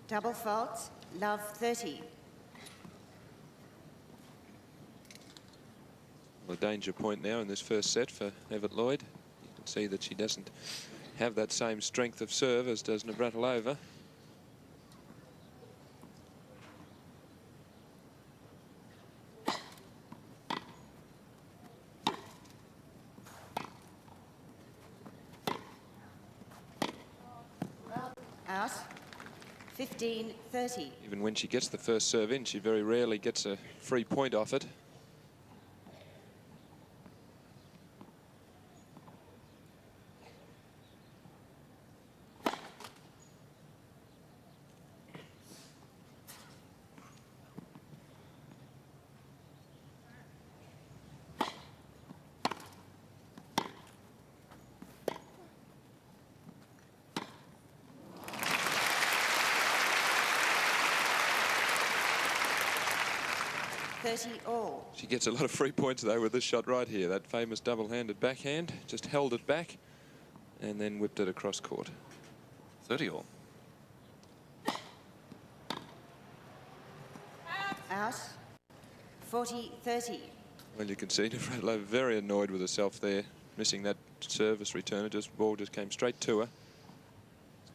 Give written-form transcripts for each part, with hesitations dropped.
Double fault, love 30. Well, a danger point now in this first set for Evert Lloyd. You can see that she doesn't have that same strength of serve as does Navratilova. Out. 15-30. Even when she gets the first serve in, she very rarely gets a free point off it. All. She gets a lot of free points though with this shot right here. That famous double-handed backhand, just held it back and then whipped it across court. 30 all. Out. 40-30. Well, you can see Navratilova very annoyed with herself there, missing that service return. It just ball just came straight to her.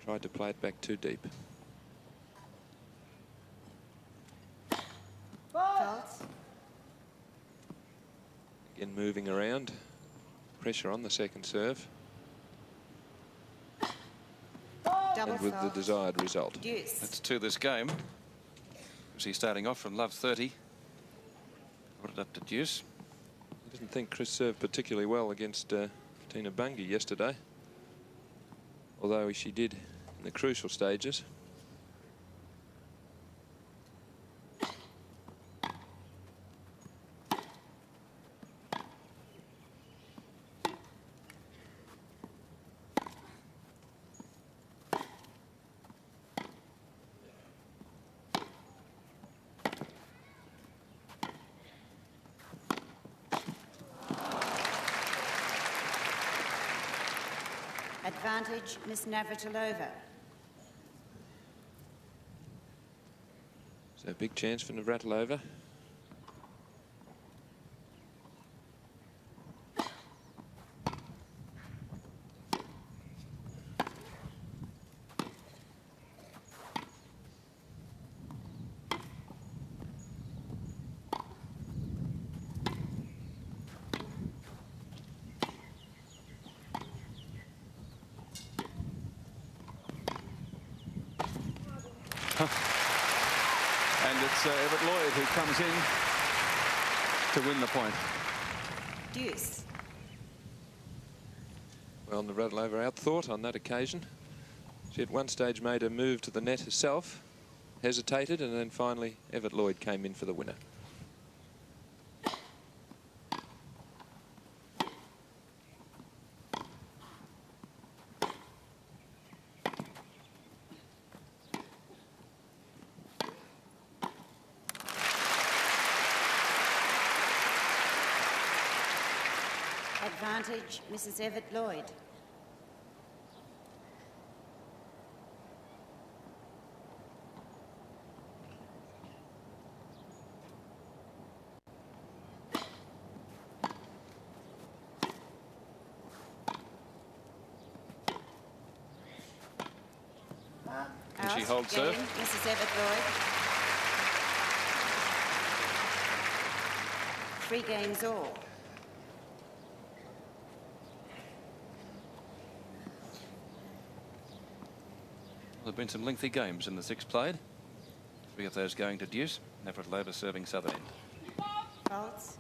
Tried to play it back too deep. Again, moving around. Pressure on the second serve. Double and with the desired result. Deuce. That's to this game. She's starting off from love 30. Put it up to deuce. I didn't think Chris served particularly well against Martina Bungie yesterday, although she did in the crucial stages. Advantage, Miss Navratilova. So big chance for Navratilova. And it's Evert Lloyd who comes in to win the point. Deuce. Well, Navratilova outthought on that occasion. She at one stage made a move to the net herself, hesitated, and then finally Evert Lloyd came in for the winner. Advantage, Mrs. Evert Lloyd. And she holds serve. Mrs. Evert Lloyd. 3 games all. There have been some lengthy games in the 6 played. 3 of those going to deuce. Navratilova serving southern end. Faults.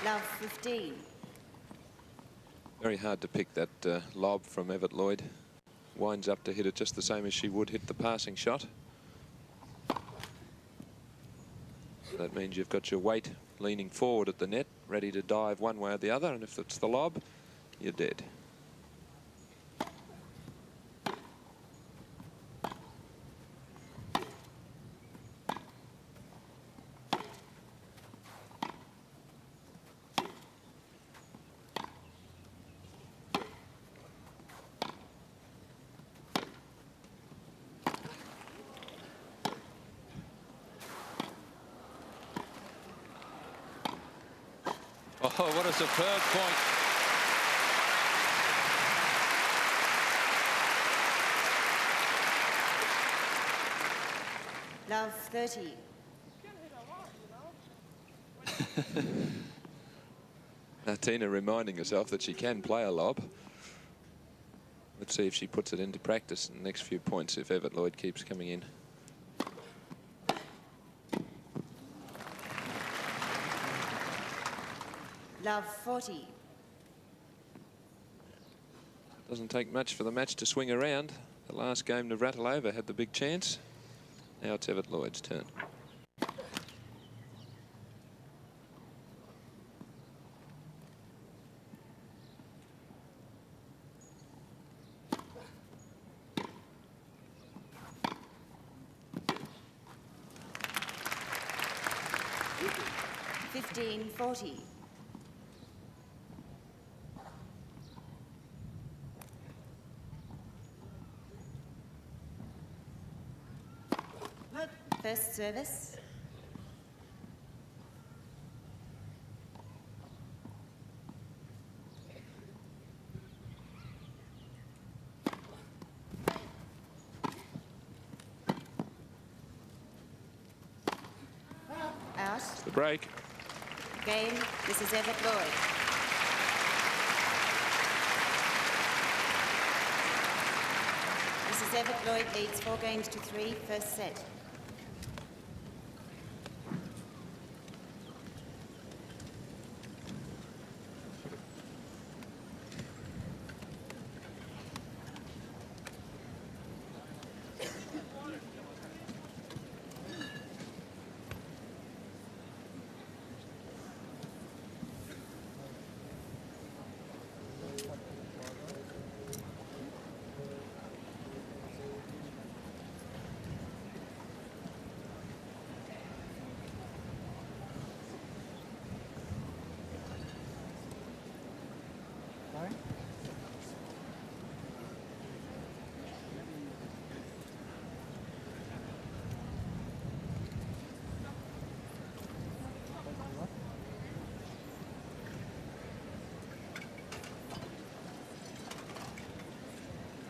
Love 15. Very hard to pick that lob from Evert Lloyd. Winds up to hit it just the same as she would hit the passing shot. So that means you've got your weight leaning forward at the net, ready to dive one way or the other, and if it's the lob, you're dead. Oh, what a superb point. Love 30. Martina reminding herself that she can play a lob. Let's see if she puts it into practice in the next few points if Evert Lloyd keeps coming in. Love 40. Doesn't take much for the match to swing around. The last game, Navratilova had the big chance. Now it's Evert Lloyd's turn. $15.40. First service. Out. The break. Game. This is Evert Lloyd. This is Evert Lloyd leads 4-3, first set.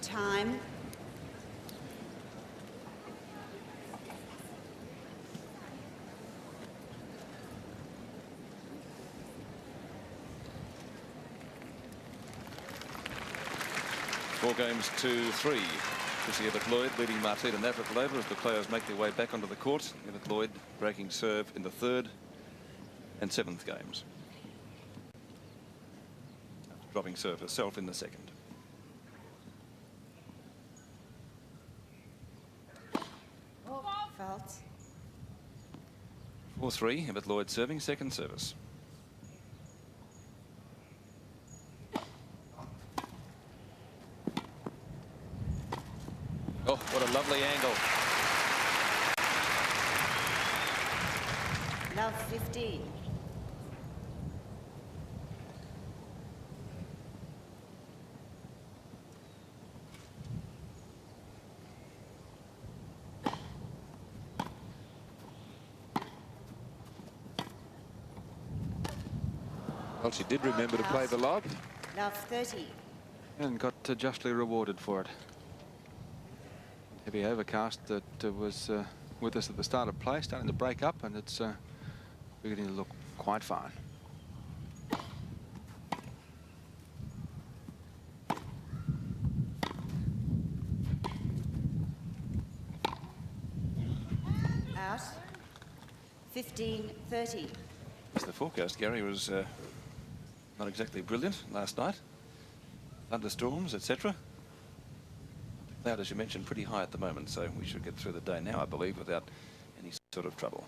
Time. Four games to 3. To see Evert Lloyd leading Martina and Navratilova as the players make their way back onto the court. Evert Lloyd breaking serve in the 3rd and 7th games, after dropping serve herself in the 2nd. Fault. 4-3, Evert Lloyd serving, second service. Oh, what a lovely angle. Love 15. Well, she did remember to play the lob. Love 30. And got justly rewarded for it. Heavy overcast that was with us at the start of play, starting to break up, and it's beginning to look quite fine. Out. 15-30. The forecast, Gary, was not exactly brilliant last night. Thunderstorms, etc. Cloud, as you mentioned, pretty high at the moment, so we should get through the day now, I believe, without any sort of trouble.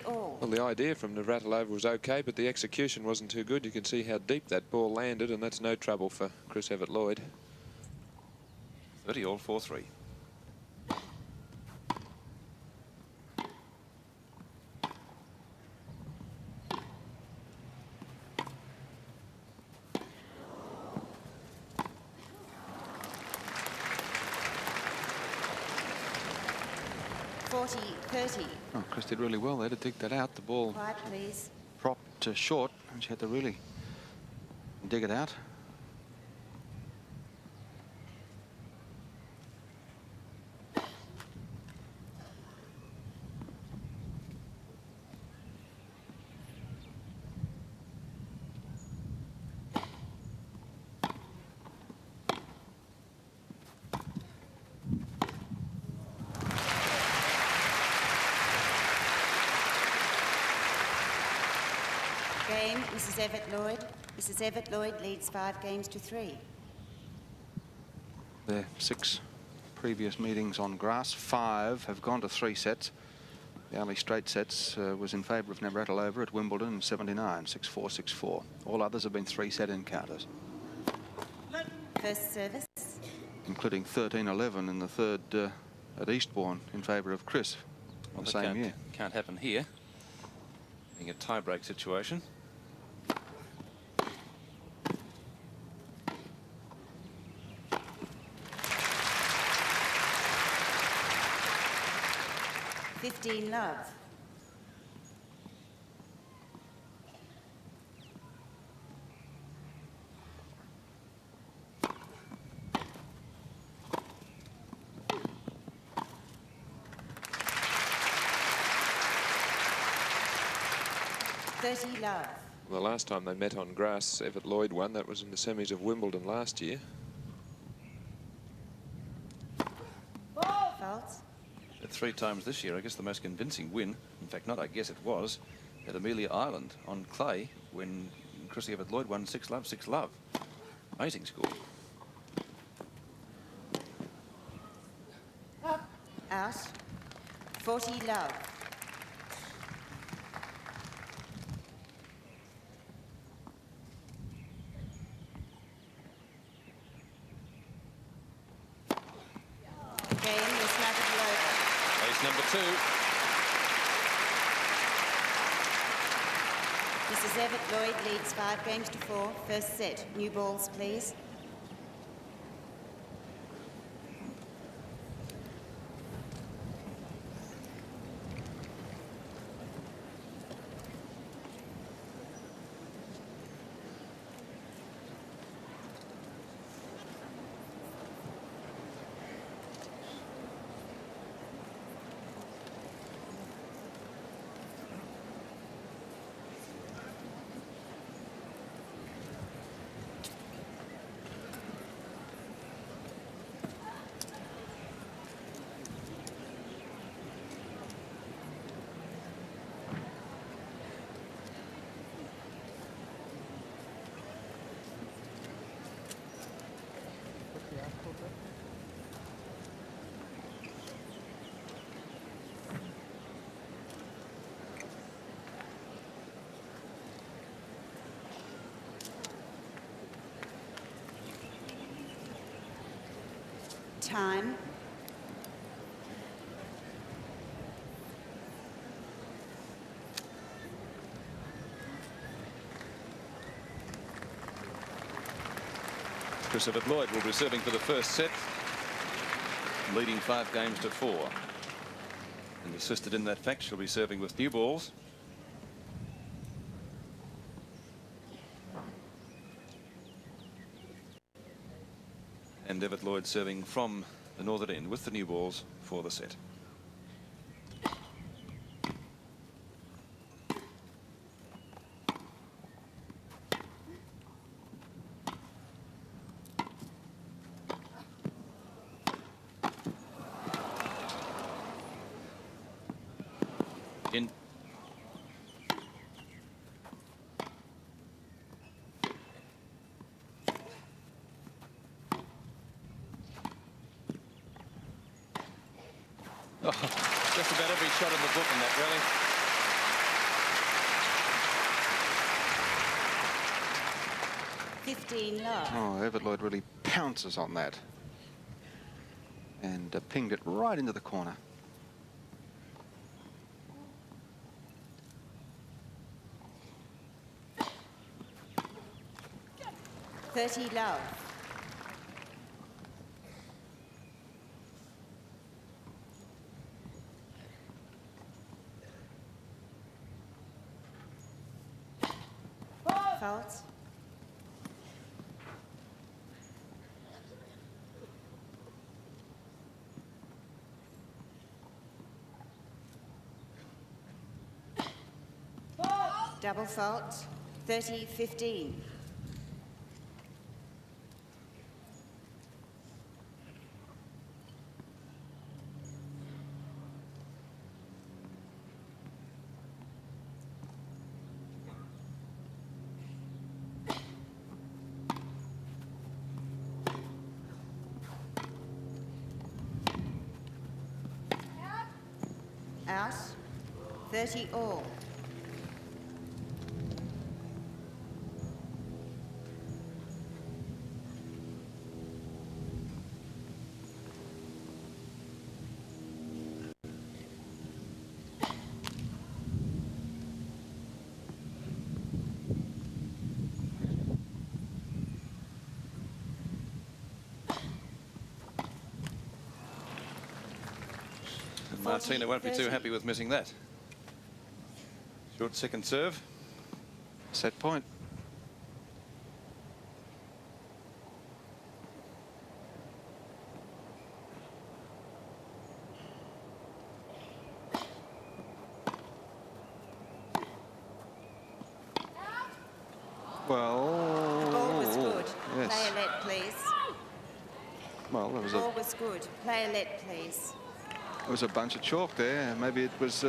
All. Well, the idea from Navratilova was okay, but the execution wasn't too good. You can see how deep that ball landed, and that's no trouble for Chris Evert Lloyd. 30 all, 4-3. 40, 30. Oh, Chris did really well there to dig that out. The ball Quiet, please. propped short, and she had to really dig it out. Game, Mrs. Evert Lloyd. Mrs. Evert Lloyd leads 5 games to 3. Their 6 previous meetings on grass, 5 have gone to 3 sets. The only straight sets was in favour of Navratilova at Wimbledon in 79, 6-4, 6-4. All others have been 3-set encounters, First service. including 13-11 in the third at Eastbourne in favour of Chris Well, the that same year. can't happen here. Being a tie-break situation. Love. Love. The last time they met on grass, Evert Lloyd won. That was in the semis of Wimbledon last year. Faults. 3 times this year. I guess the most convincing win, in fact not I guess it was, at Amelia Island on clay when Chrissy Evert Lloyd won 6-love, 6-love. Amazing score. Out. 40 love. Game is Navratilova. Ace number 2. Mrs. Evert Lloyd leads 5 games to 4. First set. New balls, please. Time. Chris Evert Lloyd will be serving for the first set, leading 5 games to 4. And assisted in that fact, she'll be serving with new balls. And Evert Lloyd serving from the northern end with the new balls for the set. In. Oh, just about every shot in the book in that rally. Love. Oh, Evert Lloyd really pounces on that and pinged it right into the corner. Love. fault. Double fault, 30-15. Out, 30 all. Martina won't be too happy with missing that. Short second serve. Set point. Well, The ball was good. yes. Player let, please. Well, there was Ball was good. Player let, please. a bunch of chalk there. Maybe it was.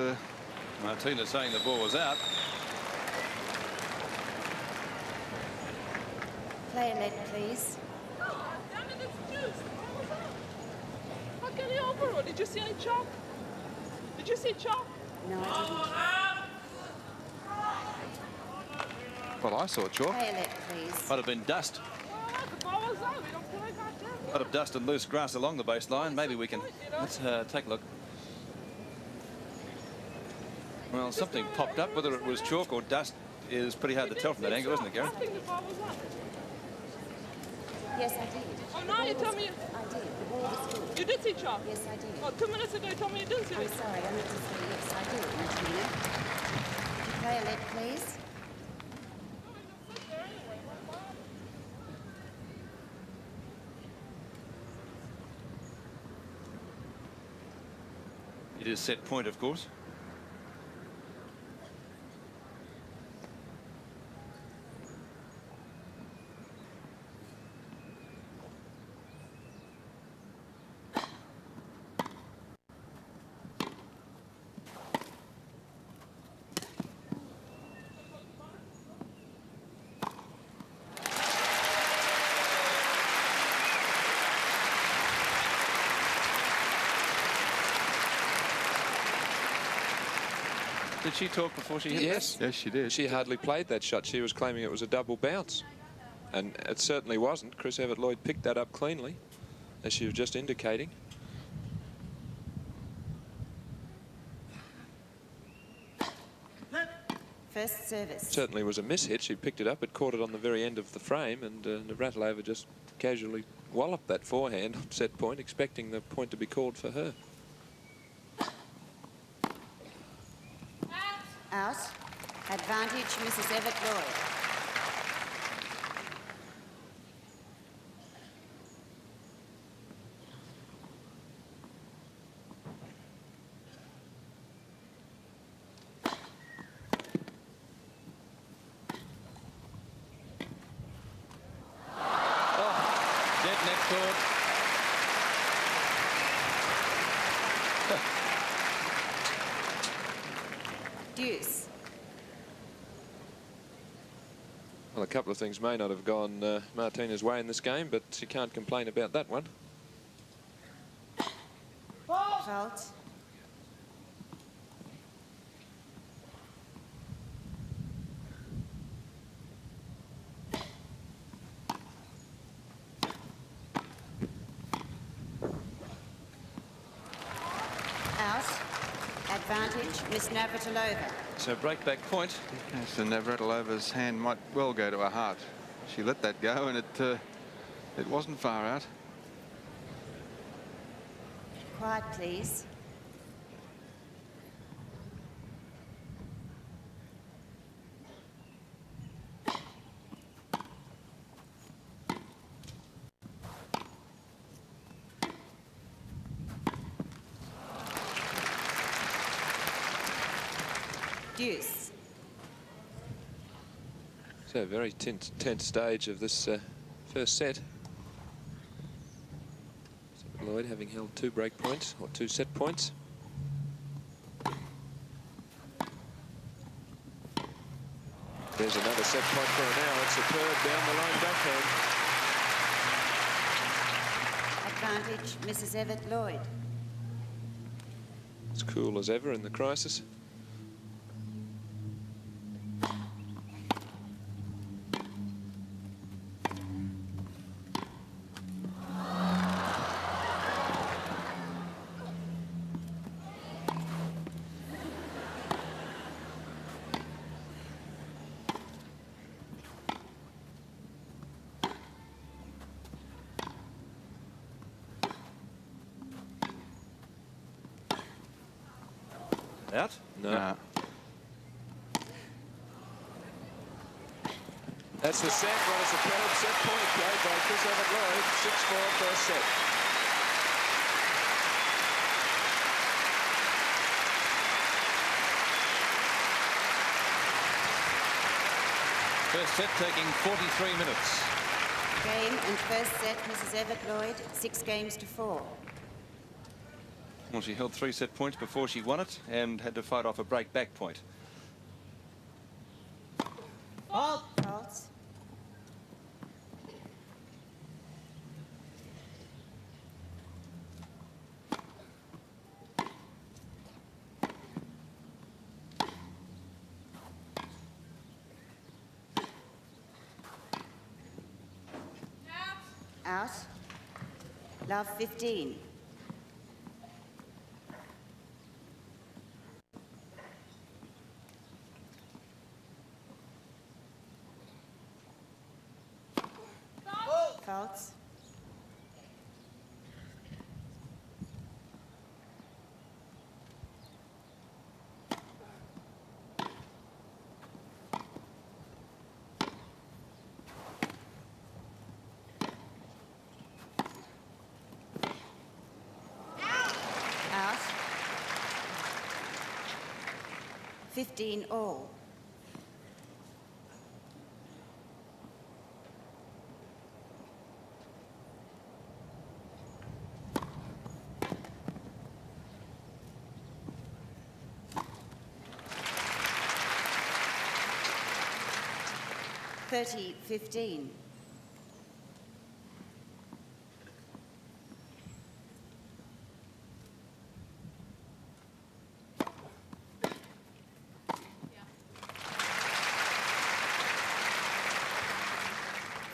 Martina saying the ball was out. Player let, please. How can he overrule? Did you see any chalk? Did you see chalk? No, I Well, I saw chalk. didn't. Player let, please. Might have been dust. The ball was out. We don't play like that. A lot of dust and loose grass along the baseline. Maybe we can. Let's take a look. Well, something popped up. Whether it was chalk or dust is pretty hard to tell from that angle, isn't it, Gary? I think the ball was out. Yes, I did. Oh, now you tell me. I did. The ball was good. You did see chalk? Yes, I did. Oh, 2 minutes ago you told me you didn't see I'm it. sorry, I meant to say yes, I did, Martina. Player let, please. It is set point, of course. Did she talk before she hit Yes. Yes, she did. She hardly played that shot. She was claiming it was a double bounce. And it certainly wasn't. Chris Evert-Lloyd picked that up cleanly, as she was just indicating. First service. Certainly was a miss-hit. She picked it up. It caught it on the very end of the frame, and Navratilova just casually walloped that forehand on set point, expecting the point to be called for her. Out. Advantage, Mrs. Evert-Lloyd. Dead net court. Deuce. Well, a couple of things may not have gone Martina's way in this game, but she can't complain about that one. Fault. Out. Advantage, Miss Navratilova. So breakback point. Yes, and Navratilova's hand might well go to her heart. She let that go, and it wasn't far out. Quiet, please. Deuce. So a very tense stage of this first set. Lloyd having held 2 break points, or 2 set points. There's another set point for her now. It's superb down the line backhand. Advantage, Mrs. Evert Lloyd. As cool as ever in the crisis. Out? No. That's the set. What a superb set point played by Chris Evert Lloyd. 6-4 first set. First set taking 43 minutes. Game and first set, Mrs. Evert Lloyd, 6 games to 4. Well, she held 3 set points before she won it and had to fight off a break back point. Faults. Out. Love 15. Faults. Out. 15 all. $30-15.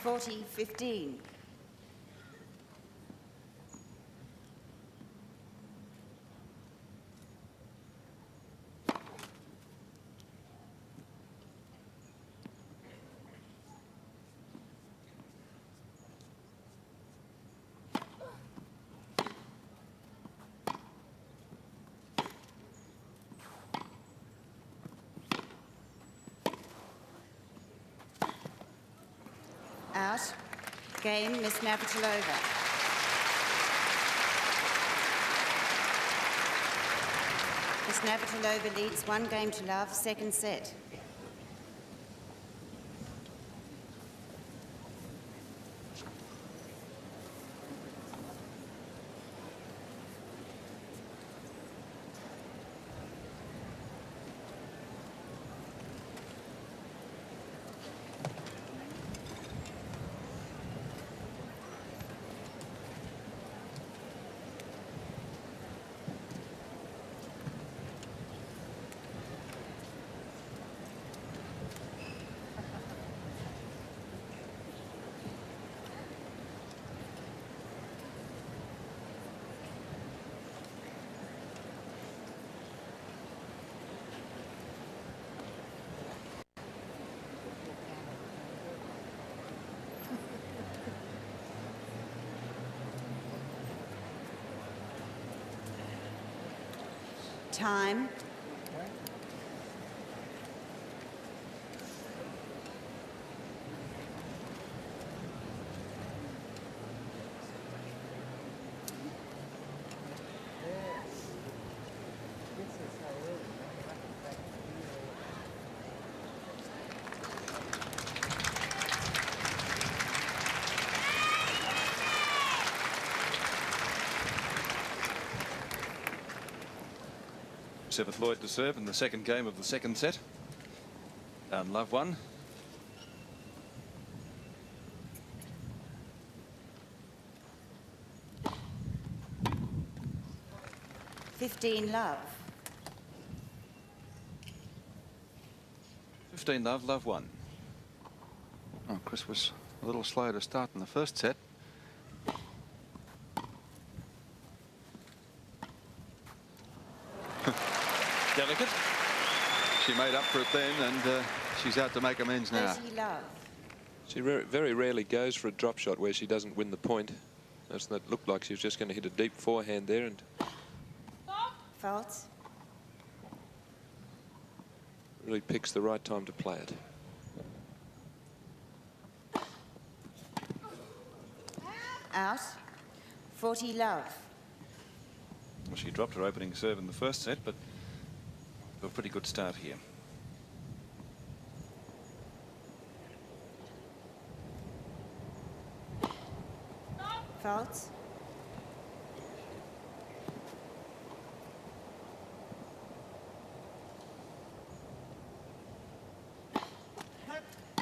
$40-15. Out. Game, Miss Navratilova. Miss Navratilova leads 1 game to love, second set. Time. Evert Lloyd to serve in the second game of the second set. Down love 1. Love. 15 love, love 1. Oh, Chris was a little slow to start in the first set. Delicate. She made up for it then, and she's out to make amends now. Love. She very rarely goes for a drop shot where she doesn't win the point. That looked like she was just going to hit a deep forehand there, and Faults. really picks the right time to play it. Out. 40 love. Well, she dropped her opening serve in the first set, but a pretty good start here. Faults.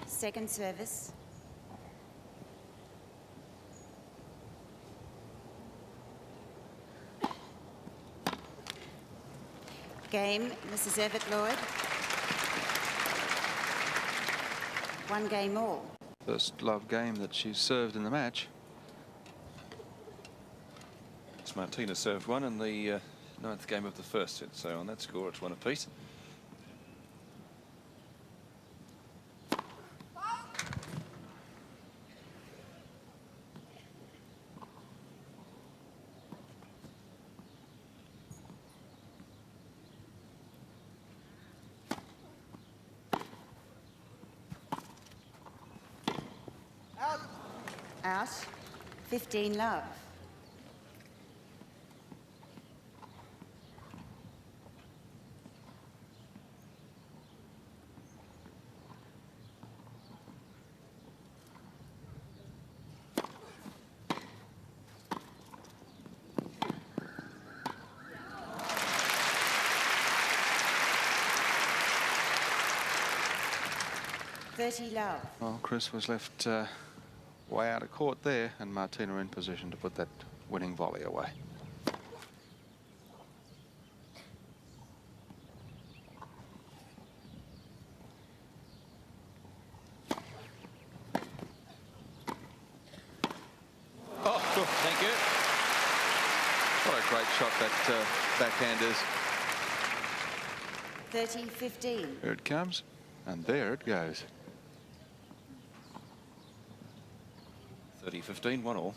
Second service. Game, Mrs. Evert Lloyd. 1 game all. First love game that she's served in the match. It's Martina served 1 in the 9th game of the first set, so on that score it's 1 apiece. Out. 15 love. Love. Well, Chris was left way out of court there, and Martina in position to put that winning volley away. Oh, thank you. What a great shot that backhand is. 30-15. Here it comes, and there it goes. 30-15, 1 all.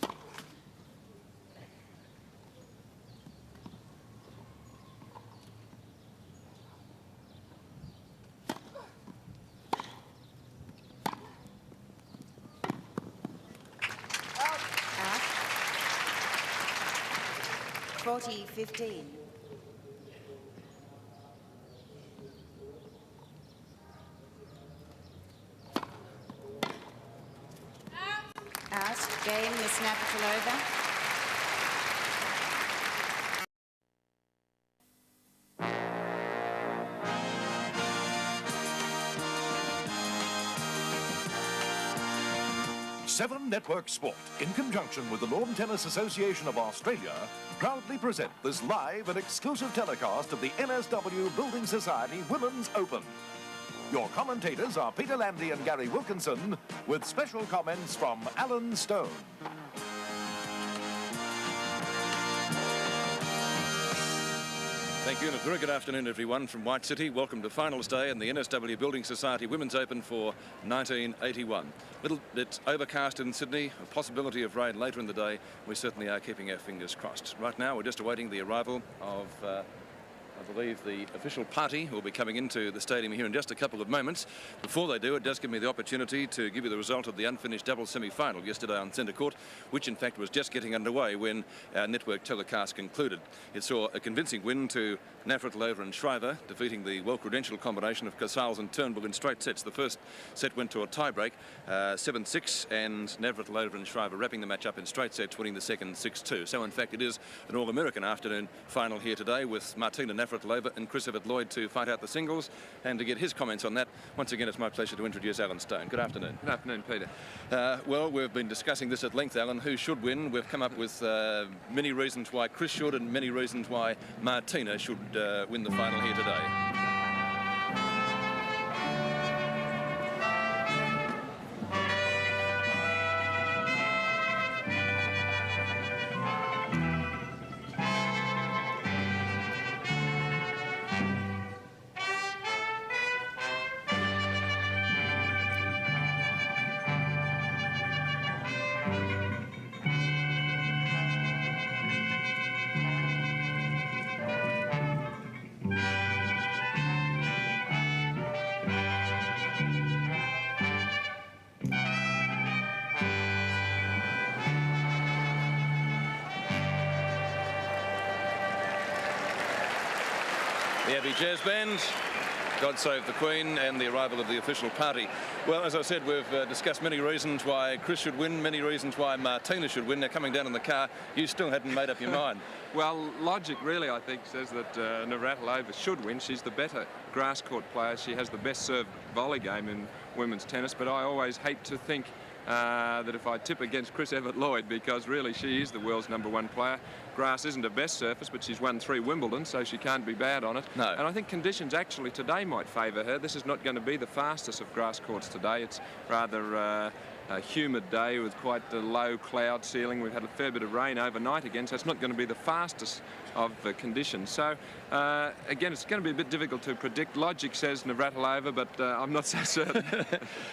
Out. 40-15. Out. Game, Miss Navratilova. Seven Network Sport, in conjunction with the Lawn Tennis Association of Australia, proudly present this live and exclusive telecast of the NSW Building Society Women's Open. Your commentators are Peter Landy and Gary Wilkinson, with special comments from Alan Stone. Thank you, and a very good afternoon, everyone, from White City. Welcome to finals day in the NSW Building Society Women's Open for 1981. Little bit overcast in Sydney, a possibility of rain later in the day. We certainly are keeping our fingers crossed. Right now, we're just awaiting the arrival of I believe the official party will be coming into the stadium here in just a couple of moments. Before they do, it does give me the opportunity to give you the result of the unfinished double semi-final yesterday on centre court, which in fact was just getting underway when our network telecast concluded. It saw a convincing win to Navratilova and Shriver, defeating the well-credentialed combination of Casals and Turnbull in straight sets. The first set went to a tie-break, 7-6, and Navratilova and Shriver wrapping the match up in straight sets, winning the second 6-2. So in fact it is an all-American afternoon final here today, with Martina Navratilova Navratilova and Chris Evert-Lloyd to fight out the singles, and to get his comments on that, once again it's my pleasure to introduce Alan Stone. Good afternoon. Good afternoon, Peter. Well, we've been discussing this at length, Alan. Who should win? We've come up with many reasons why Chris should and many reasons why Martina should win the final here today. The Abbey Jazz Band, God Save the Queen, and the arrival of the official party. Well, as I said, we've discussed many reasons why Chris should win, many reasons why Martina should win. Now, coming down in the car, you still hadn't made up your mind. Well, logic really, I think, says that Navratilova should win. She's the better grass court player. She has the best serve volley game in women's tennis, but I always hate to think that if I tip against Chris Evert-Lloyd, because really she is the world's #1 player. Grass isn't her best surface, but she's won 3 Wimbledon, so she can't be bad on it. No. And I think conditions actually today might favour her. This is not going to be the fastest of grass courts today. It's rather a humid day with quite a low cloud ceiling. We've had a fair bit of rain overnight again, so it's not going to be the fastest of conditions. So again, it's going to be a bit difficult to predict. Logic says Navratilova, but I'm not so certain.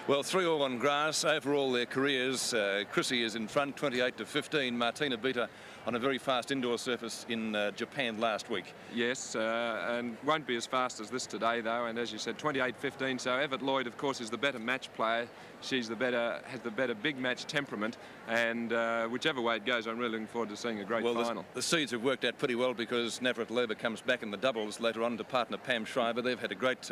Well, 3-all on grass. Overall, their careers, Chrissy is in front, 28-15. Martina beat her on a very fast indoor surface in Japan last week. Yes, and won't be as fast as this today, though. And as you said, 28-15. So Evert-Lloyd, of course, is the better match player. She's has the better big match temperament. And whichever way it goes, I'm really looking forward to seeing a great final. The seeds have worked out pretty well because Navratilova comes back in the doubles later on to partner Pam Schreiber. They've had a great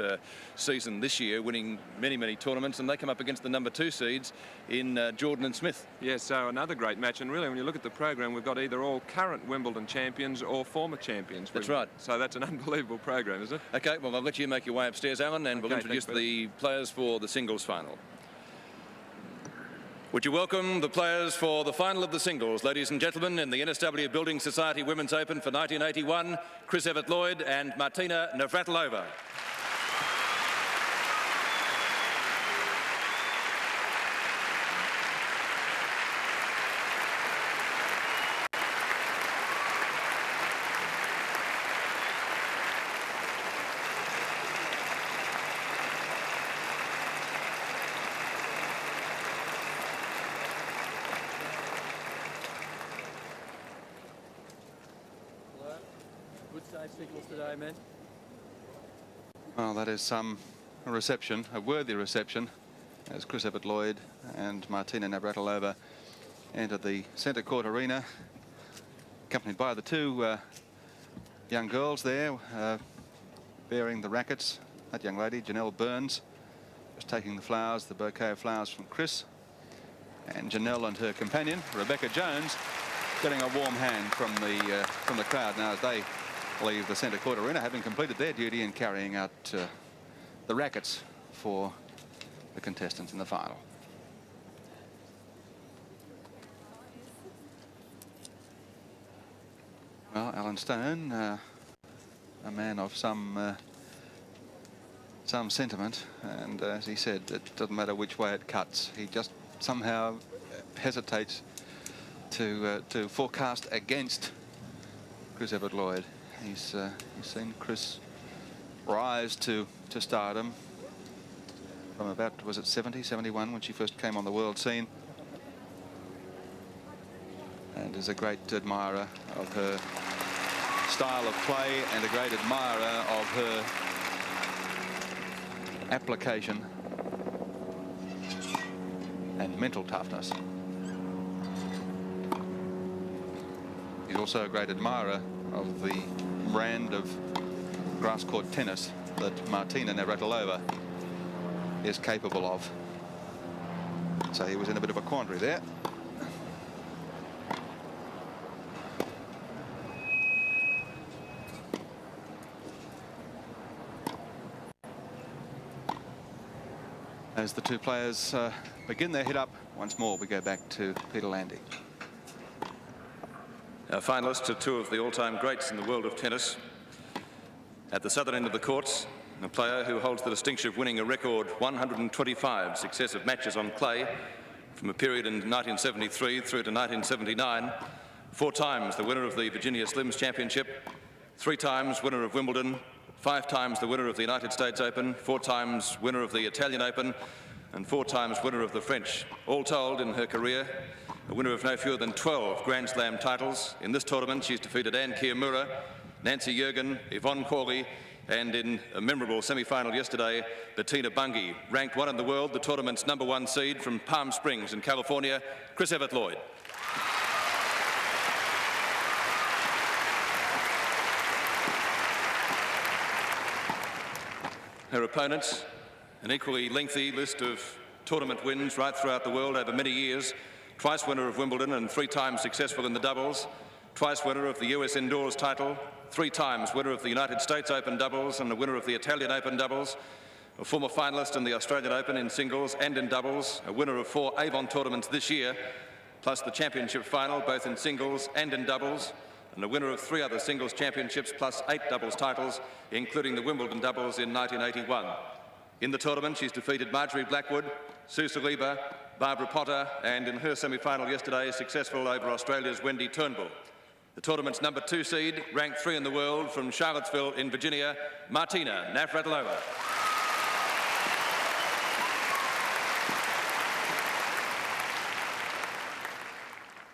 season this year, winning many, many tournaments, and they come up against the #2 seeds in Jordan and Smith. Yes, so another great match. And really, when you look at the program, we've got either all current Wimbledon champions or former champions. That's right. So that's an unbelievable program, isn't it? Okay, well, I'll let you make your way upstairs, Alan, and we'll introduce the players for the singles final. Would you welcome the players for the final of the singles, ladies and gentlemen, in the NSW Building Society Women's Open for 1981, Chris Evert-Lloyd and Martina Navratilova. Signals today, man. Well, that is a reception, a worthy reception, as Chris Evert-Lloyd and Martina Navratilova enter the centre court arena, accompanied by the 2 young girls there bearing the rackets. That young lady, Janelle Burns, just taking the flowers, the bouquet of flowers from Chris, and Janelle and her companion, Rebecca Jones, getting a warm hand from the crowd now as they leave the centre court arena, having completed their duty in carrying out the rackets for the contestants in the final. Well, Alan Stone, a man of some sentiment, and as he said, it doesn't matter which way it cuts. He just somehow hesitates to forecast against Chris Evert-Lloyd. He's seen Chris rise to stardom from about, was it 70, 71 when she first came on the world scene, and is a great admirer of her style of play and a great admirer of her application and mental toughness. He's also a great admirer of the brand of grass court tennis that Martina Navratilova is capable of. So he was in a bit of a quandary there. As the two players begin their hit up, once more we go back to Peter Landy. Our finalists are two of the all-time greats in the world of tennis. At the southern end of the courts, a player who holds the distinction of winning a record 125 successive matches on clay from a period in 1973 through to 1979, 4 times the winner of the Virginia Slims Championship, 3 times winner of Wimbledon, 5 times the winner of the United States Open, 4 times winner of the Italian Open, and 4 times winner of the French. All told, in her career, a winner of no fewer than 12 Grand Slam titles. In this tournament, she's defeated Ann Kiyomura, Nancy Jurgen, Yvonne Corley, and in a memorable semi-final yesterday, Bettina Bunge, ranked 1 in the world, the tournament's #1 seed from Palm Springs in California, Chris Evert-Lloyd. Her opponents, an equally lengthy list of tournament wins right throughout the world over many years, twice winner of Wimbledon and 3 times successful in the doubles, twice winner of the US indoors title, 3 times winner of the United States Open doubles and the winner of the Italian Open doubles, a former finalist in the Australian Open in singles and in doubles, a winner of 4 Avon tournaments this year, plus the championship final both in singles and in doubles, and a winner of 3 other singles championships plus 8 doubles titles, including the Wimbledon doubles in 1981. In the tournament, she's defeated Marjorie Blackwood, Sue Saliba, Barbara Potter, and in her semi-final yesterday, successful over Australia's Wendy Turnbull. The tournament's #2 seed, ranked 3 in the world, from Charlottesville in Virginia, Martina Navratilova.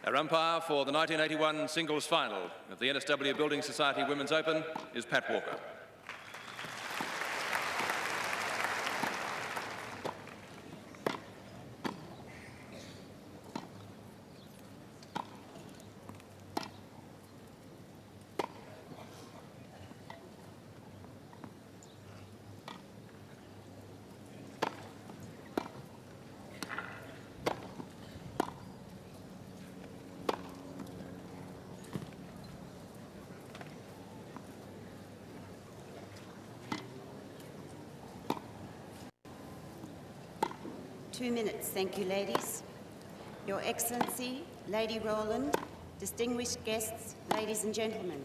Our umpire for the 1981 singles final of the NSW Building Society Women's Open is Pat Walker. Two minutes, thank you, ladies. Your Excellency, Lady Rowland, distinguished guests, ladies and gentlemen,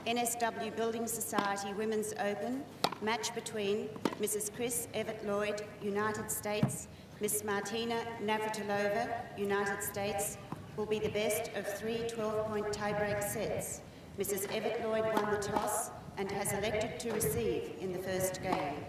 NSW Building Society Women's Open, match between Mrs. Chris Evert-Lloyd, United States, Miss Martina Navratilova, United States, will be the best of 3 12-point tiebreak sets. Mrs. Evert-Lloyd won the toss and has elected to receive in the first game.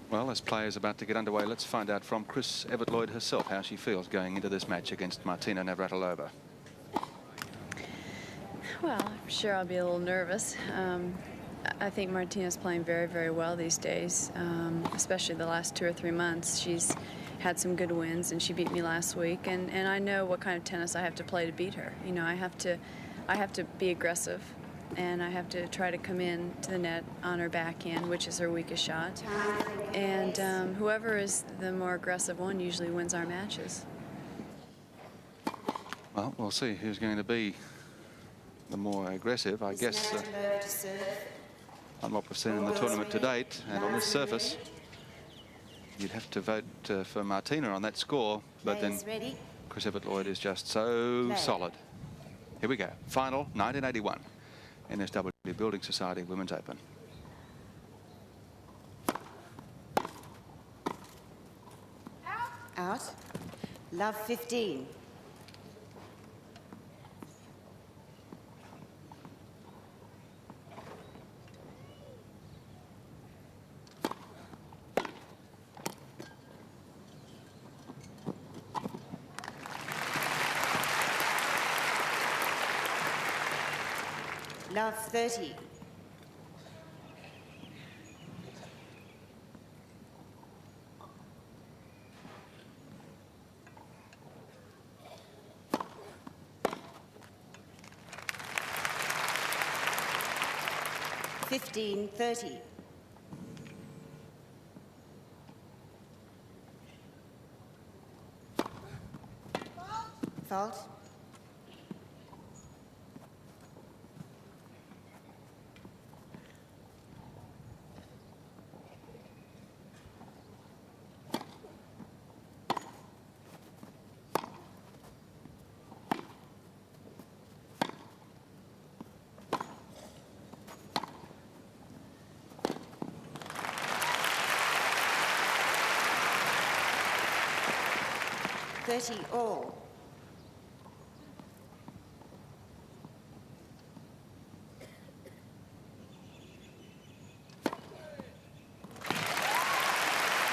Well, as play is about to get underway, let's find out from Chris Evert-Lloyd herself how she feels going into this match against Martina Navratilova. Well, I'm sure I'll be a little nervous. I think Martina's playing very, very well these days, especially the last 2 or 3 months. She's had some good wins, and she beat me last week, and I know what kind of tennis I have to play to beat her. You know, I have to be aggressive, and I have to try to come in to the net on her backhand, which is her weakest shot. And whoever is the more aggressive one usually wins our matches. Well, we'll see who's going to be the more aggressive, I guess. On what we've seen in the tournament to date, and on this surface, you'd have to vote for Martina on that score, but then Chris Evert-Lloyd is just so solid. Here we go. Final 1981 NSW Building Society Women's Open. Out. Love 15. Love 30. Fifteen 30. Fault. Thirty all.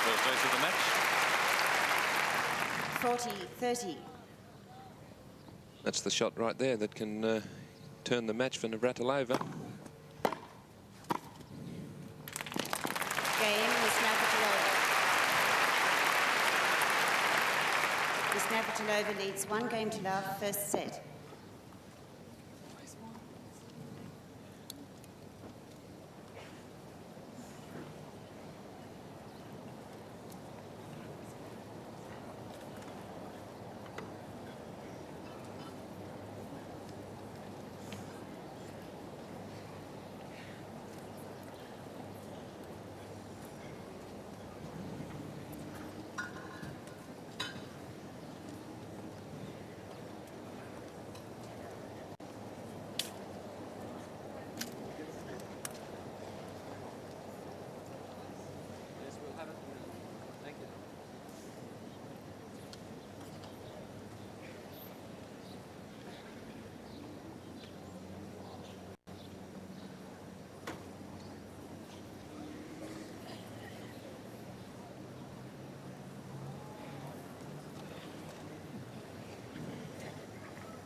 First ace of the match. 40-30. That's the shot right there that can turn the match for Navratilova. Game, Miss Navratilova. Miss Navratilova leads 1 game to love, first set.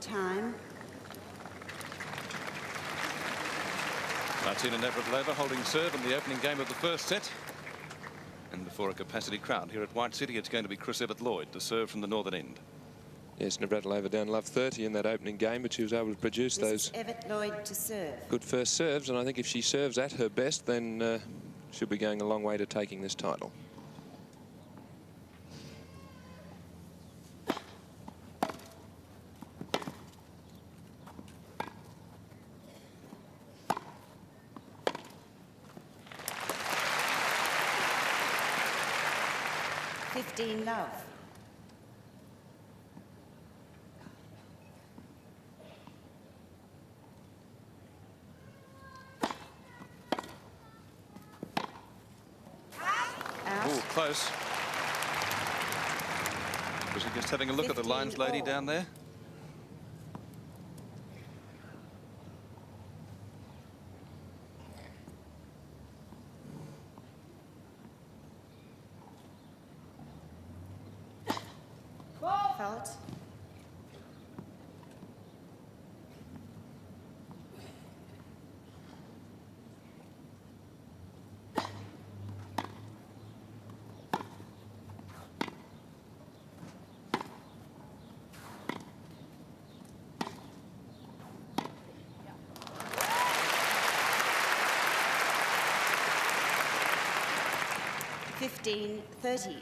Time. Martina Navratilova holding serve in the opening game of the first set. And before a capacity crowd here at White City, it's going to be Evert Lloyd to serve from the northern end. Yes, Navratilova down love 30 in that opening game, but she was able to produce those Evert Lloyd to serve. good first serves, and I think if she serves at her best, then she'll be going a long way to taking this title. Love. Out. Oh, close. Was he just having a look at the lines lady down there? Fault. Fifteen 30.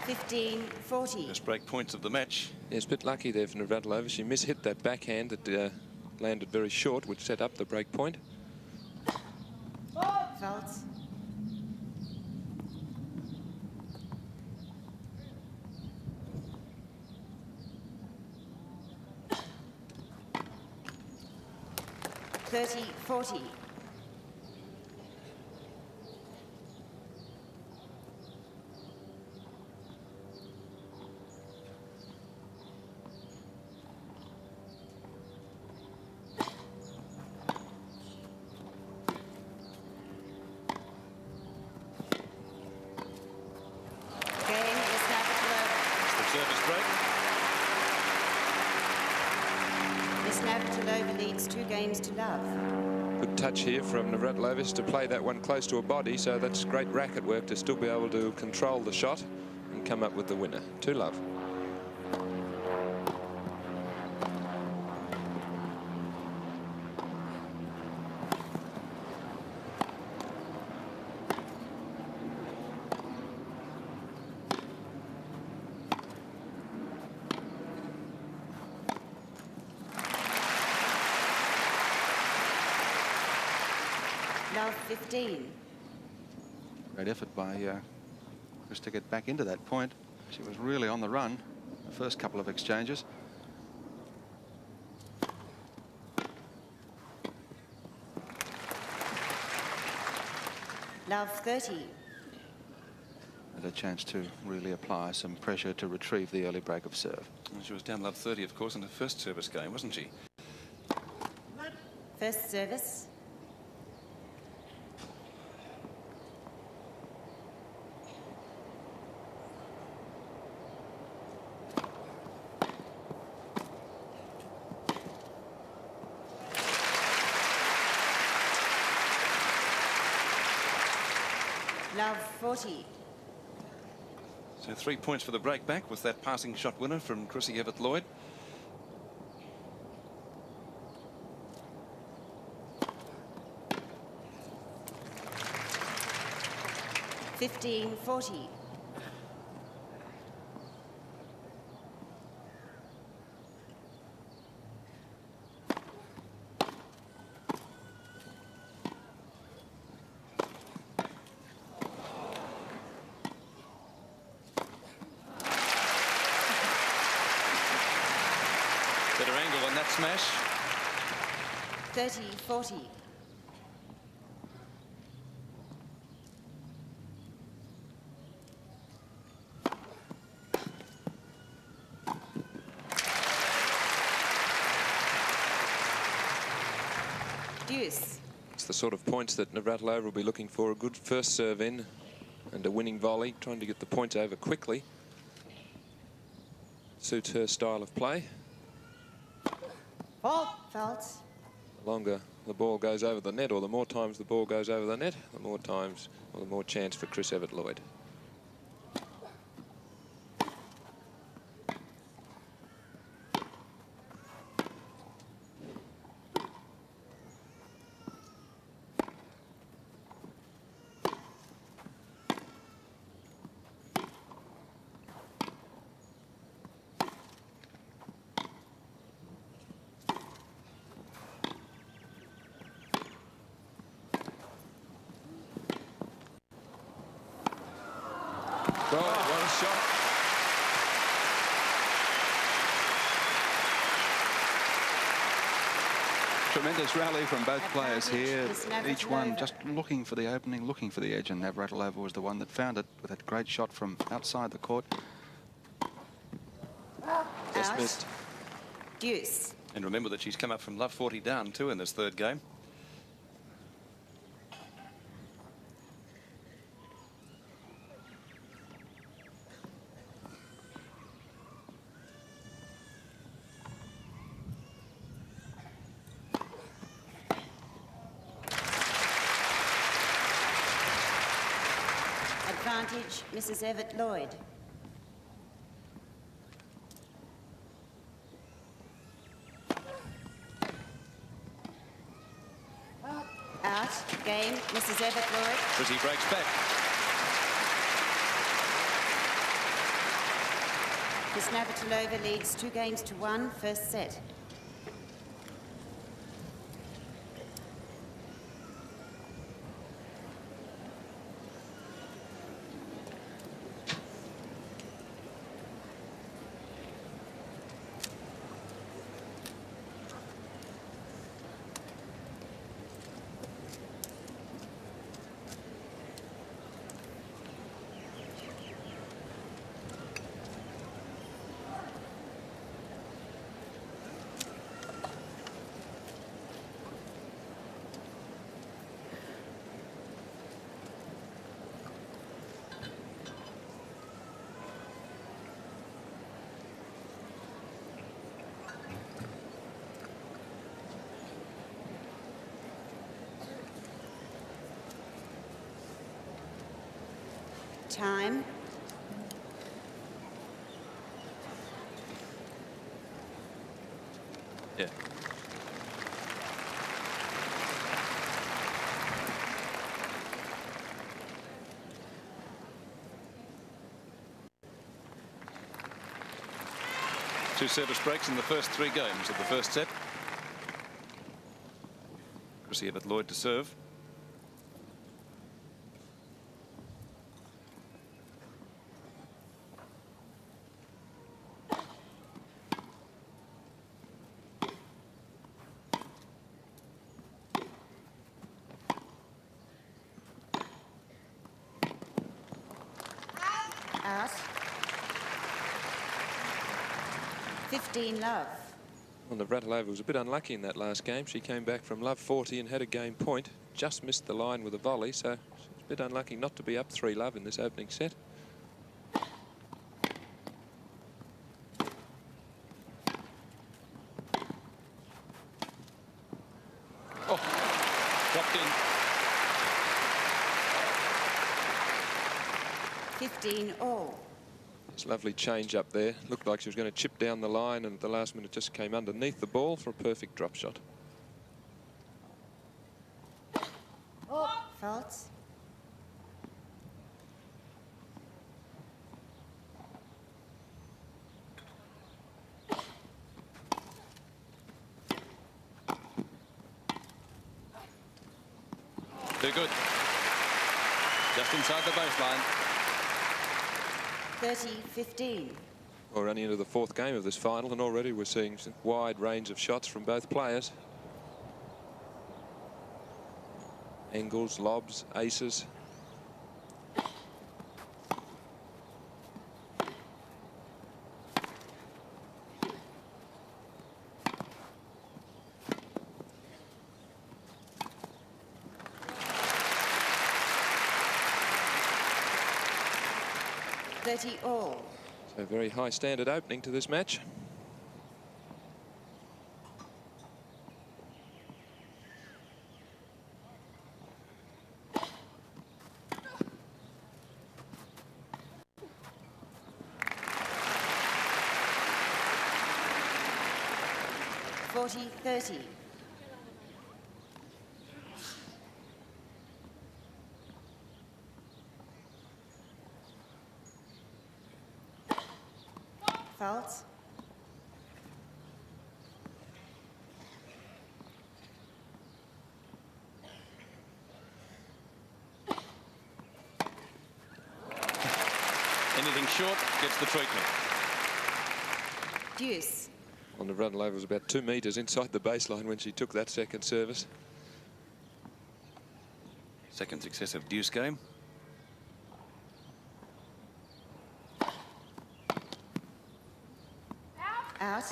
15-40. First break points of the match. Yeah, it's a bit lucky there for Navratilova. She mishit that backhand that landed very short, which set up the break point. Faults. (30-40). Navratilova leads 2 games to love. Good touch here from Navratilova to play that one close to her body, so that's great racket work to still be able to control the shot and come up with the winner. 2-love. Love 15. Great effort by Chris to get back into that point. She was really on the run the first couple of exchanges. Love 30. And a chance to really apply some pressure to retrieve the early break of serve. And she was down love 30, of course, in her first service game, wasn't she? First service. Love 40. So 3 points for the break back with that passing shot winner from Chrissy Evert-Lloyd. (15-40). Better angle on that smash. 30-40. Deuce. It's the sort of points that Navratilova will be looking for. A good first serve in and a winning volley, trying to get the points over quickly. Suits her style of play. Faults. The longer the ball goes over the net, or the more times the ball goes over the net, the more times, or the more chance for Chris Evert-Lloyd. Oh, what a shot. Tremendous rally from both players here. Each one just looking for the opening, looking for the edge, and Navratilova was the one that found it with that great shot from outside the court. Just missed. Deuce. And remember that she's come up from love 40 down too in this third game. Advantage, Mrs. Evert-Lloyd. Out. Game, Mrs. Evert-Lloyd. Chrissy breaks back. Miss Navratilova leads 2-1, first set. Time. Yeah. Two service breaks in the first 3 games of the first set. Evert Lloyd to serve. Out. 15 love. Well, Navratilova was a bit unlucky in that last game. She came back from love 40 and had a game point. Just missed the line with a volley, so she's a bit unlucky not to be up 3 love in this opening set. Oh, dropped in. 15 all. It's a lovely change up there. Looked like she was going to chip down the line, and at the last minute just came underneath the ball for a perfect drop shot. Faults. Too good. Just inside the baseline. 30-15. We're running into the 4th game of this final, and already we're seeing a wide range of shots from both players. Angles, lobs, aces. All. So a very high standard opening to this match. $40-30. Faults. Anything short gets the treatment. Deuce. Well, Navratilova was about 2 metres inside the baseline when she took that second service. Second successive deuce game. Out.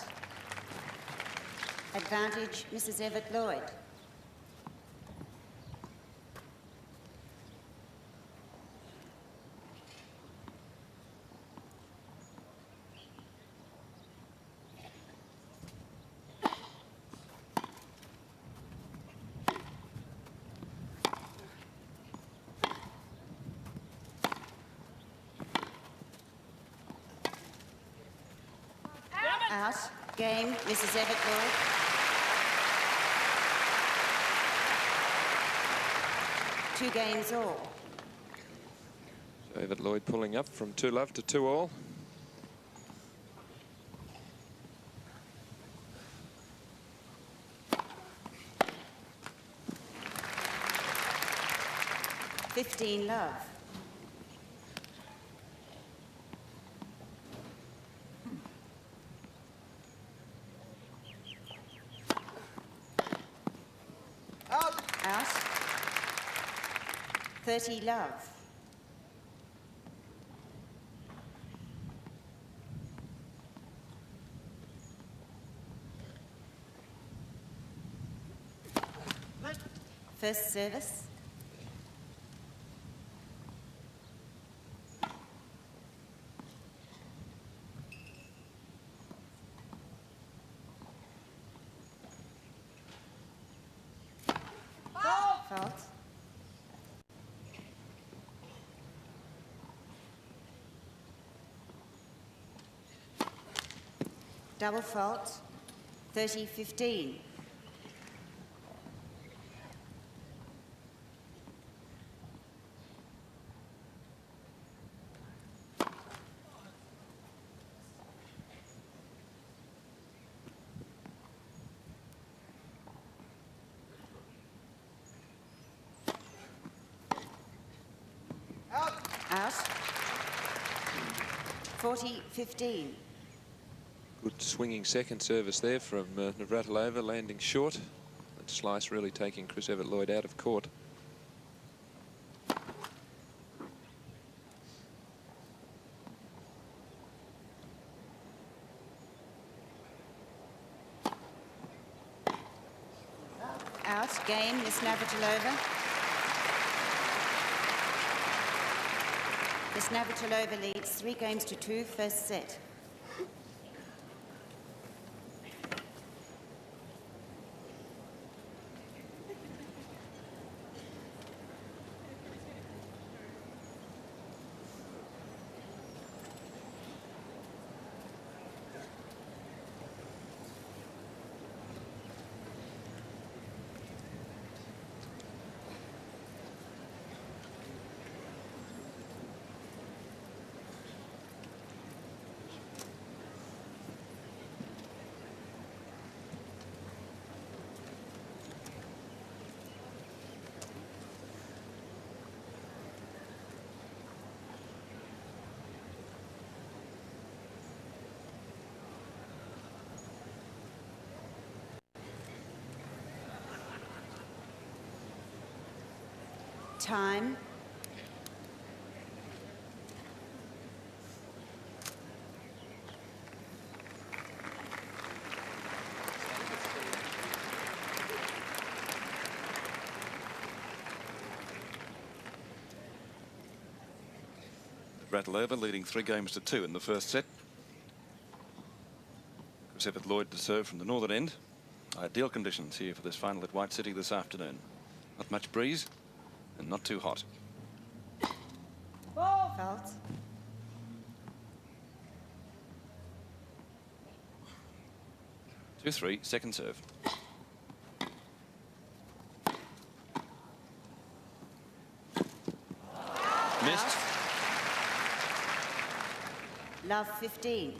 Advantage, Mrs. Evert Lloyd. Out. Game, Mrs. Evert Lloyd. Two games all. So Evert Lloyd pulling up from 2 love to 2 all. 15 love. Out. 30 love. First service. Fault. Double fault. 30-15. Out. 40-15. Good swinging second service there from Navratilova, landing short. That slice really taking Chris Evert-Lloyd out of court. Out. Game, Miss Navratilova. Miss Navratilova leads 3-2, first set. Time. Navratilova leading 3-2 in the first set. Chris Evert-Lloyd to serve from the northern end. Ideal conditions here for this final at White City this afternoon. Not much breeze and not too hot. Fault. Two, 3, second serve. Missed. Love 15.